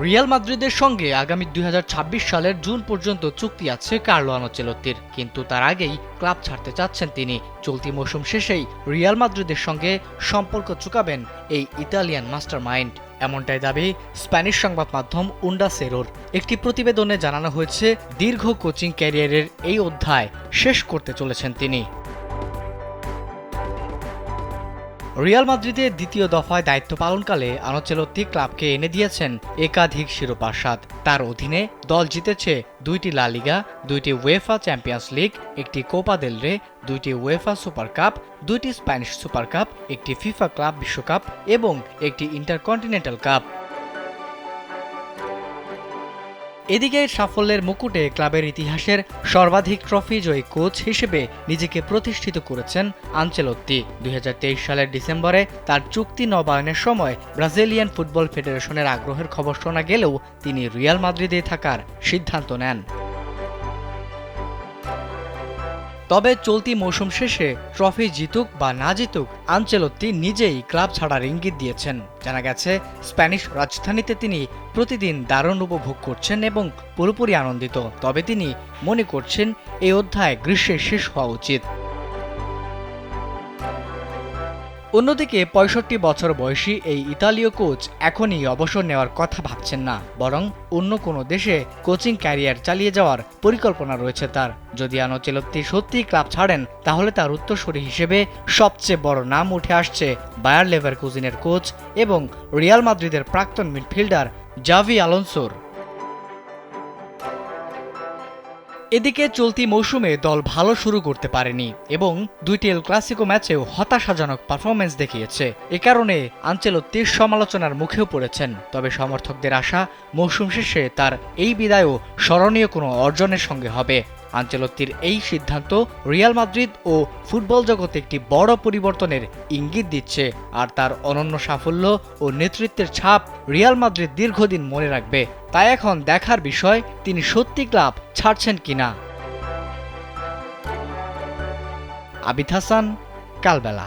Real মাদ্রিদের সঙ্গে আগামী ২০২৬ সালের জুন পর্যন্ত চুক্তি আছে কার্লো আনচেলত্তির, কিন্তু তার আগেই ক্লাব ছাড়তে চাচ্ছেন তিনি। চলতি মৌসুম শেষেই রিয়াল মাদ্রিদের সঙ্গে সম্পর্ক চুকাবেন এই ইতালিয়ান মাস্টারমাইন্ড, এমনটাই দাবি স্প্যানিশ সংবাদ মাধ্যম উন্ডা সেরোর। একটি প্রতিবেদনে জানানো হয়েছে, দীর্ঘ কোচিং ক্যারিয়ারের এই অধ্যায় শেষ করতে চলেছেন তিনি। রিয়াল মাদ্রিদের দ্বিতীয় দফায় দায়িত্ব পালনকালে আনচেলত্তি ক্লাবকে এনে দিয়েছেন একাধিক শিরোপার স্বাদ। তার অধীনে দল জিতেছে ২টি লা লিগা, ২টি উয়েফা চ্যাম্পিয়ন্স লিগ, একটি কোপা দেল রে, ২টি উয়েফা সুপার কাপ, ২টি স্প্যানিশ সুপার কাপ, একটি ফিফা ক্লাব বিশ্বকাপ এবং একটি ইন্টারকন্টিনেন্টাল কাপ। এদিকে সাফল্যের মুকুটে ক্লাবের ইতিহাসের সর্বাধিক ট্রফি জয়ী কোচ হিসেবে নিজেকে প্রতিষ্ঠিত করেছেন আনচেলত্তি। ২০২৩ সালের ডিসেম্বরে তার চুক্তি নবায়নের সময় ব্রাজিলিয়ান ফুটবল ফেডারেশনের আগ্রহের খবর শোনা গেলেও তিনি রিয়াল মাদ্রিদে থাকার সিদ্ধান্ত নেন। তবে চলতি মৌসুম শেষে ট্রফি জিতুক বা না জিতুক, আনচেলত্তি নিজেই ক্লাব ছাড়ার ইঙ্গিত দিয়েছেন। জানা গেছে, স্প্যানিশ রাজধানীতে তিনি প্রতিদিন দারুণ উপভোগ করছেন এবং পুরোপুরি আনন্দিত। তবে তিনি মনে করছেন এই অধ্যায় গ্রীষ্মে শেষ হওয়া উচিত। অন্যদিকে ৬৫ বছর বয়সী এই ইতালীয় কোচ এখনই অবসর নেওয়ার কথা ভাবছেন না, বরং অন্য কোনো দেশে কোচিং ক্যারিয়ার চালিয়ে যাওয়ার পরিকল্পনা রয়েছে তার। যদি আনচেলত্তি সত্যিই ক্লাব ছাড়েন, তাহলে তার উত্তরসূরি হিসেবে সবচেয়ে বড় নাম উঠে আসছে বায়ার লেভারকুজেনের কোচ এবং রিয়াল মাদ্রিদের প্রাক্তন মিডফিল্ডার জাভি আলোনসোর। এদিকে চলতি মৌসুমে দল ভালো শুরু করতে পারেনি এবং দুইটি এল ক্লাসিকো ম্যাচেও হতাশাজনক পারফরম্যান্স দেখিয়েছে। এ কারণে আনচেলত্তির সমালোচনার মুখেও পড়েছেন। তবে সমর্থকদের আশা, মৌসুম শেষে তার এই বিদায়ও স্মরণীয় কোনো অর্জনের সঙ্গে হবে। আনচেলত্তির এই সিদ্ধান্ত রিয়াল মাদ্রিদ ও ফুটবল জগতে একটি বড় পরিবর্তনের ইঙ্গিত দিচ্ছে, আর তার অনন্য সাফল্য ও নেতৃত্বের ছাপ রিয়াল মাদ্রিদ দীর্ঘদিন মনে রাখবে। তাই এখন দেখার বিষয়, তিনি সত্যি ক্লাব ছাড়ছেন কিনা। আবিদ হাসান, কালবেলা।